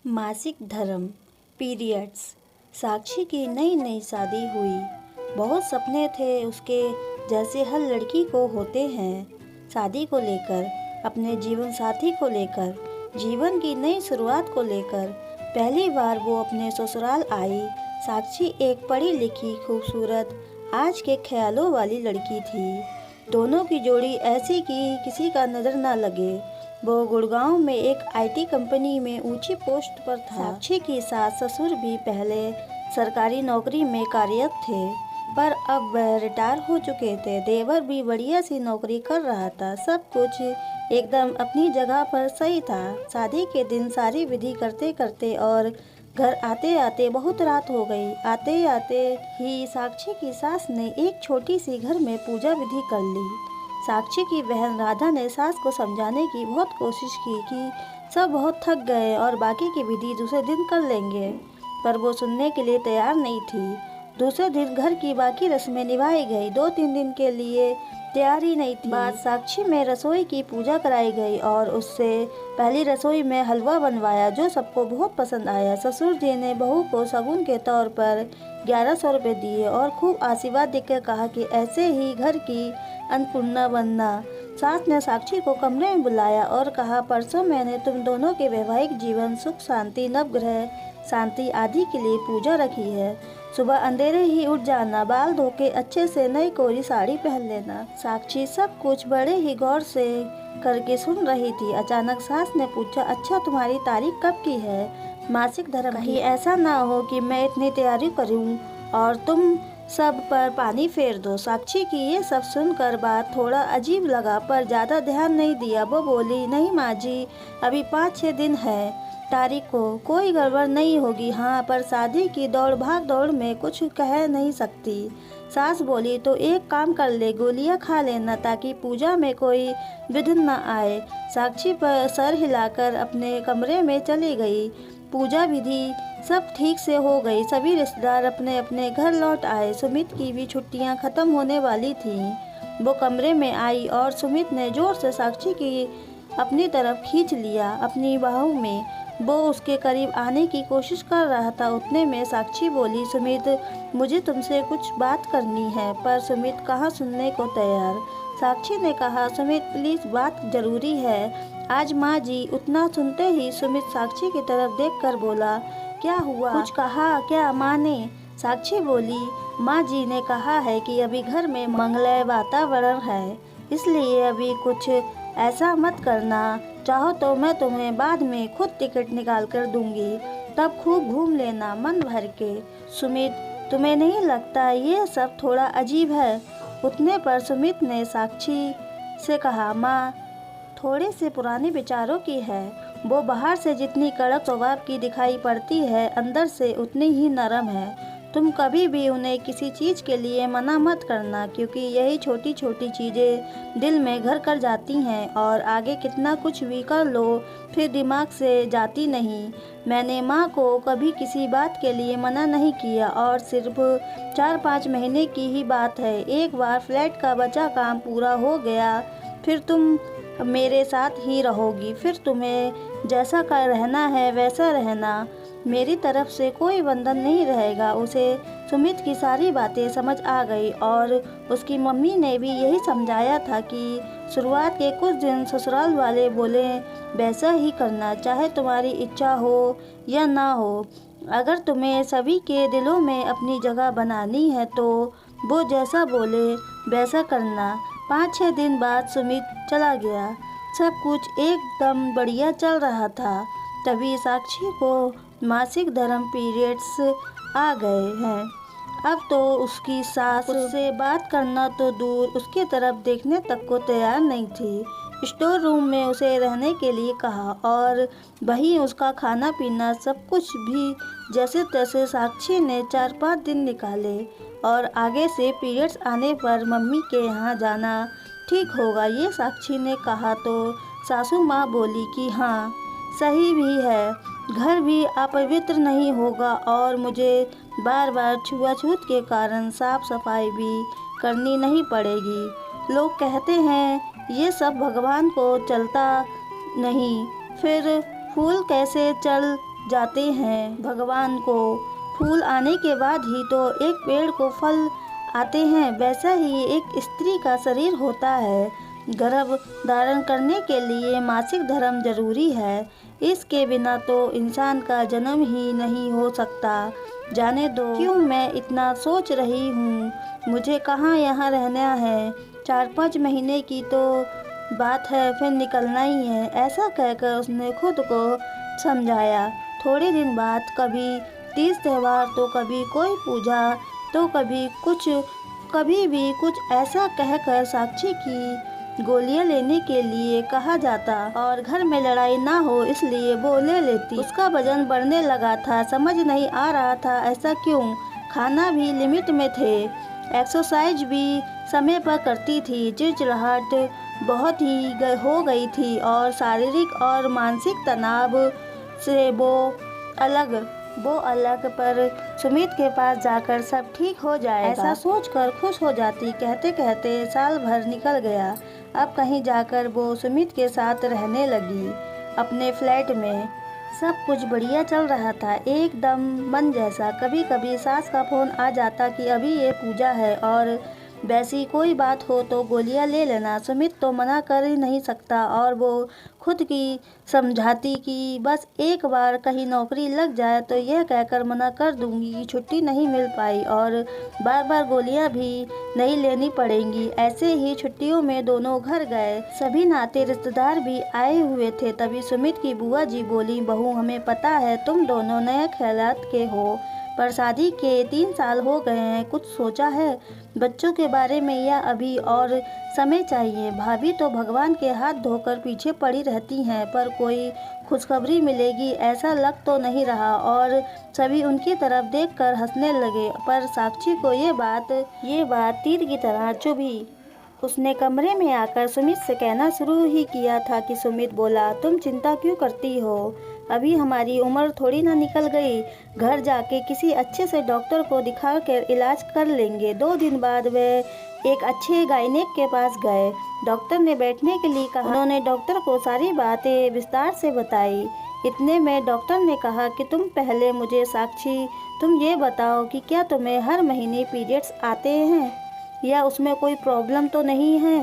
मासिक धर्म पीरियड्स। साक्षी की नई नई शादी हुई। बहुत सपने थे उसके, जैसे हर लड़की को होते हैं। शादी को लेकर, अपने जीवन साथी को लेकर, जीवन की नई शुरुआत को लेकर। पहली बार वो अपने ससुराल आई। साक्षी एक पढ़ी लिखी, खूबसूरत, आज के ख्यालों वाली लड़की थी। दोनों की जोड़ी ऐसी कि किसी का नज़र ना लगे। वो गुड़गांव में एक आईटी कंपनी में ऊंची पोस्ट पर था। साक्षी की सास ससुर भी पहले सरकारी नौकरी में कार्यरत थे, पर अब वह रिटायर हो चुके थे। देवर भी बढ़िया सी नौकरी कर रहा था। सब कुछ एकदम अपनी जगह पर सही था। शादी के दिन सारी विधि करते करते और घर आते आते बहुत रात हो गई। आते आते ही साक्षी की सास ने एक छोटी सी घर में पूजा विधि कर ली। साक्षी की बहन राधा ने सास को समझाने की बहुत कोशिश की कि सब बहुत थक गए और बाकी की विधि दूसरे दिन कर लेंगे, पर वो सुनने के लिए तैयार नहीं थी। दूसरे दिन घर की बाकी रस्में निभाई गई। 2-3 दिन के लिए तैयार ही नहीं थी। बाद साक्षी में रसोई की पूजा कराई गई और उससे पहली रसोई में हलवा बनवाया, जो सबको बहुत पसंद आया। ससुर जी ने बहू को शगुन के तौर पर 1100 रुपये दिए और खूब आशीर्वाद देकर कहा कि ऐसे ही घर की अन्नपूर्णा बनना। सास ने साक्षी को कमरे में बुलाया और कहा, परसों मैंने तुम दोनों के वैवाहिक जीवन, सुख शांति, नवग्रह शांति आदि के लिए पूजा रखी है। सुबह अंधेरे ही उठ जाना, बाल धो के अच्छे से नई कोरी साड़ी पहन लेना। साक्षी सब कुछ बड़े ही गौर से करके सुन रही थी। अचानक सास ने पूछा, अच्छा तुम्हारी तारीख कब की है? मासिक धर्म। कहीं ऐसा ना हो कि मैं इतनी तैयारी करूं और तुम सब पर पानी फेर दो। साक्षी की ये सब सुनकर बात थोड़ा अजीब लगा, पर ज़्यादा ध्यान नहीं दिया। वो बोली, नहीं माँ जी, अभी 5-6 दिन है तारीख को, कोई गड़बड़ नहीं होगी। हाँ, पर शादी की दौड़ भाग दौड़ में कुछ कह नहीं सकती। सास बोली, तो एक काम कर ले, गोलियां खा लेना ताकि पूजा में कोई विघ्न न आए। साक्षी पर सर हिलाकर अपने कमरे में चली गई। पूजा विधि सब ठीक से हो गई। सभी रिश्तेदार अपने अपने घर लौट आए। सुमित की भी छुट्टियां खत्म होने वाली थीं। वो कमरे में आई और सुमित ने जोर से साक्षी की अपनी तरफ खींच लिया अपनी बाहों में। वो उसके करीब आने की कोशिश कर रहा था। उतने में साक्षी बोली, सुमित, मुझे तुमसे कुछ बात करनी है। पर सुमित कहाँ सुनने को तैयार। साक्षी ने कहा, सुमित प्लीज़, बात ज़रूरी है आज माँ जी। उतना सुनते ही सुमित साक्षी की तरफ देखकर बोला, क्या हुआ? कुछ कहा क्या माँ ने? साक्षी बोली, माँ जी ने कहा है कि अभी घर में मंगलमय वातावरण है, इसलिए अभी कुछ ऐसा मत करना। चाहो तो मैं तुम्हें बाद में खुद टिकट निकाल कर दूंगी, तब खूब घूम लेना मन भर के। सुमित, तुम्हें नहीं लगता ये सब थोड़ा अजीब है? उतने पर सुमित ने साक्षी से कहा, माँ थोड़े से पुराने विचारों की है। वो बाहर से जितनी कड़क स्वभाव की दिखाई पड़ती है, अंदर से उतनी ही नरम है। तुम कभी भी उन्हें किसी चीज़ के लिए मना मत करना, क्योंकि यही छोटी छोटी चीज़ें दिल में घर कर जाती हैं और आगे कितना कुछ भी कर लो फिर दिमाग से जाती नहीं। मैंने माँ को कभी किसी बात के लिए मना नहीं किया और सिर्फ 4-5 महीने की ही बात है। एक बार फ्लैट का बचा काम पूरा हो गया, फिर तुम मेरे साथ ही रहोगी। फिर तुम्हें जैसा कर रहना है वैसा रहना। मेरी तरफ से कोई बंधन नहीं रहेगा। उसे सुमित की सारी बातें समझ आ गई और उसकी मम्मी ने भी यही समझाया था कि शुरुआत के कुछ दिन ससुराल वाले बोले वैसा ही करना, चाहे तुम्हारी इच्छा हो या ना हो। अगर तुम्हें सभी के दिलों में अपनी जगह बनानी है तो वो जैसा बोले वैसा करना। 5-6 दिन बाद सुमित चला गया। सब कुछ एकदम बढ़िया चल रहा था। तभी साक्षी को मासिक धर्म पीरियड्स आ गए हैं। अब तो उसकी सास उससे बात करना तो दूर, उसकी तरफ देखने तक को तैयार नहीं थी। स्टोर रूम में उसे रहने के लिए कहा और वहीं उसका खाना पीना सब कुछ भी जैसे तैसे साक्षी ने 4-5 दिन निकाले और आगे से पीरियड्स आने पर मम्मी के यहाँ जाना ठीक होगा, ये साक्षी ने कहा तो सासू माँ बोली कि हाँ सही भी है, घर भी अपवित्र नहीं होगा और मुझे बार बार छुआछूत के कारण साफ सफाई भी करनी नहीं पड़ेगी। लोग कहते हैं ये सब भगवान को चलता नहीं, फिर फूल कैसे चल जाते हैं भगवान को फूल आने के बाद ही तो एक पेड़ को फल आते हैं, वैसा ही एक स्त्री का शरीर होता है। गर्भ धारण करने के लिए मासिक धर्म जरूरी है, इसके बिना तो इंसान का जन्म ही नहीं हो सकता। जाने दो क्यों मैं इतना सोच रही हूँ, मुझे कहाँ यहाँ रहना है, 4-5 महीने की तो बात है, फिर निकलना ही है। ऐसा कहकर उसने खुद को समझाया। थोड़े दिन बाद कभी तीज त्योहार तो कभी कोई पूजा तो कभी भी कुछ ऐसा कहकर साक्षी की गोलियां लेने के लिए कहा जाता और घर में लड़ाई ना हो इसलिए वो ले लेती। उसका वजन बढ़ने लगा था, समझ नहीं आ रहा था ऐसा क्यों। खाना भी लिमिट में थे, एक्सरसाइज भी समय पर करती थी। चिड़चिड़ाहट बहुत ही हो गई थी और शारीरिक और मानसिक तनाव से वो अलग पर सुमित के पास जाकर सब ठीक हो जाएगा, ऐसा सोचकर खुश हो जाती। कहते कहते साल भर निकल गया। अब कहीं जाकर वो सुमित के साथ रहने लगी अपने फ्लैट में। सब कुछ बढ़िया चल रहा था, एकदम मन जैसा। कभी कभी सास का फोन आ जाता कि अभी ये पूजा है और वैसी कोई बात हो तो गोलियां ले लेना। सुमित तो मना कर ही नहीं सकता और वो खुद की समझाती कि बस एक बार कहीं नौकरी लग जाए तो यह कहकर मना कर दूंगी कि छुट्टी नहीं मिल पाई और बार बार गोलियां भी नहीं लेनी पड़ेंगी। ऐसे ही छुट्टियों में दोनों घर गए, सभी नाते रिश्तेदार भी आए हुए थे। तभी सुमित की बुआ जी बोली, बहू हमें पता है तुम दोनों नए ख्यालात के हो, पर शादी के 3 साल हो गए हैं, कुछ सोचा है बच्चों के बारे में या अभी और समय चाहिए। भाभी तो भगवान के हाथ धोकर पीछे पड़ी रहती हैं, पर कोई खुशखबरी मिलेगी ऐसा लग तो नहीं रहा। और सभी उनकी तरफ देखकर हंसने लगे, पर साक्षी को ये बात तीर की तरह चुभी। उसने कमरे में आकर सुमित से कहना शुरू ही किया था कि सुमित बोला, तुम चिंता क्यों करती हो, अभी हमारी उम्र थोड़ी ना निकल गई, घर जाके किसी अच्छे से डॉक्टर को दिखा कर इलाज कर लेंगे। 2 दिन बाद वे एक अच्छे गायनेक के पास गए। डॉक्टर ने बैठने के लिए कहा। उन्होंने डॉक्टर को सारी बातें विस्तार से बताई। इतने में डॉक्टर ने कहा कि तुम पहले मुझे साक्षी तुम ये बताओ कि क्या तुम्हें हर महीने पीरियड्स आते हैं या उसमें कोई प्रॉब्लम तो नहीं है।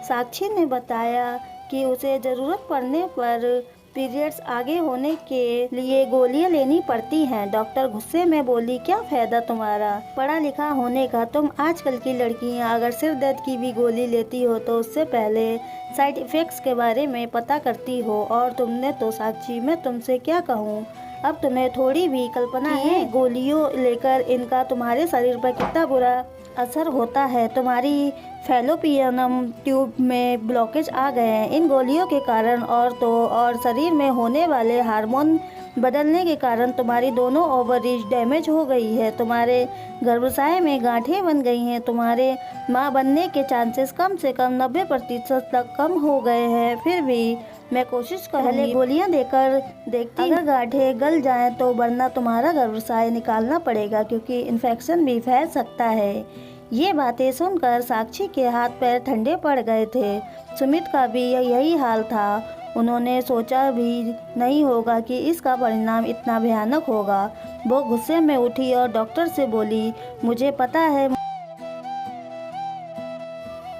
साक्षी ने बताया कि उसे ज़रूरत पड़ने पर पीरियड्स आगे होने के लिए गोलियां लेनी पड़ती हैं। डॉक्टर गुस्से में बोली, क्या फ़ायदा तुम्हारा पढ़ा लिखा होने का, तुम आजकल की लड़कियां अगर सिर दर्द की भी गोली लेती हो तो उससे पहले साइड इफ़ेक्ट्स के बारे में पता करती हो। और तुमने तो साक्षी, मैं तुमसे क्या कहूँ, अब तुम्हें थोड़ी भी कल्पना है गोलियों लेकर इनका तुम्हारे शरीर पर कितना बुरा असर होता है। तुम्हारी फैलोपियन ट्यूब में ब्लॉकेज आ गए हैं इन गोलियों के कारण, और शरीर में होने वाले हार्मोन बदलने के कारण तुम्हारी दोनों ओवरीज डैमेज हो गई है, तुम्हारे गर्भाशय में गांठें बन गई हैं, तुम्हारे माँ बनने के चांसेस कम से कम 90% तक कम हो गए हैं। फिर भी मैं कोशिश करूँगी गोलियां देकर देखती, अगर गांठें गल जाएं तो, वरना तुम्हारा गर्भाशय निकालना पड़ेगा क्योंकि इन्फेक्शन भी फैल सकता है। ये बातें सुनकर साक्षी के हाथ पैर ठंडे पड़ गए थे। सुमित का भी यही हाल था। उन्होंने सोचा भी नहीं होगा कि इसका परिणाम इतना भयानक होगा। वो गुस्से में उठी और डॉक्टर से बोली, मुझे पता है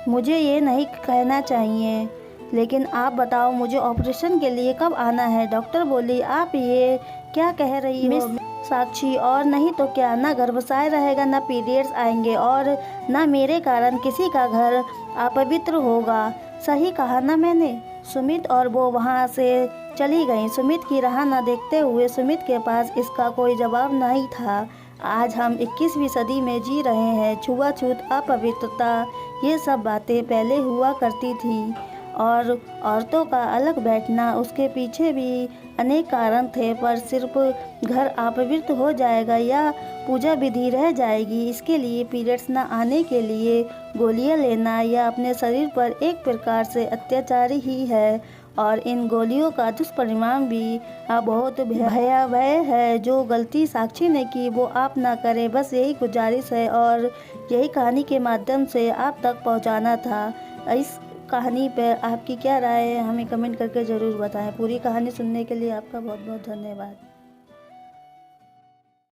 मुझे ये नहीं कहना चाहिए, लेकिन आप बताओ मुझे ऑपरेशन के लिए कब आना है। डॉक्टर बोली, आप ये क्या कह रही हो साक्षी, और नहीं तो क्या, ना गर्भाशय रहेगा, ना पीरियड्स आएंगे और ना मेरे कारण किसी का घर अपवित्र होगा। सही कहा ना मैंने। सुमित और वो वहाँ से चली गई। सुमित की राह न देखते हुए सुमित के पास इसका कोई जवाब नहीं था। आज हम 21वीं सदी में जी रहे हैं। छुआछूत, अपवित्रता, ये सब बातें पहले हुआ करती थी और औरतों का अलग बैठना, उसके पीछे भी अनेक कारण थे। पर सिर्फ घर अपवित्र हो जाएगा या पूजा विधि रह जाएगी, इसके लिए पीरियड्स न आने के लिए गोलियां लेना या अपने शरीर पर एक प्रकार से अत्याचार ही है। और इन गोलियों का दुष्परिणाम भी बहुत भयावह है। जो गलती साक्षी ने की वो आप ना करें, बस यही गुजारिश है और यही कहानी के माध्यम से आप तक पहुंचाना था। इस कहानी पर आपकी क्या राय है हमें कमेंट करके ज़रूर बताएं। पूरी कहानी सुनने के लिए आपका बहुत बहुत धन्यवाद।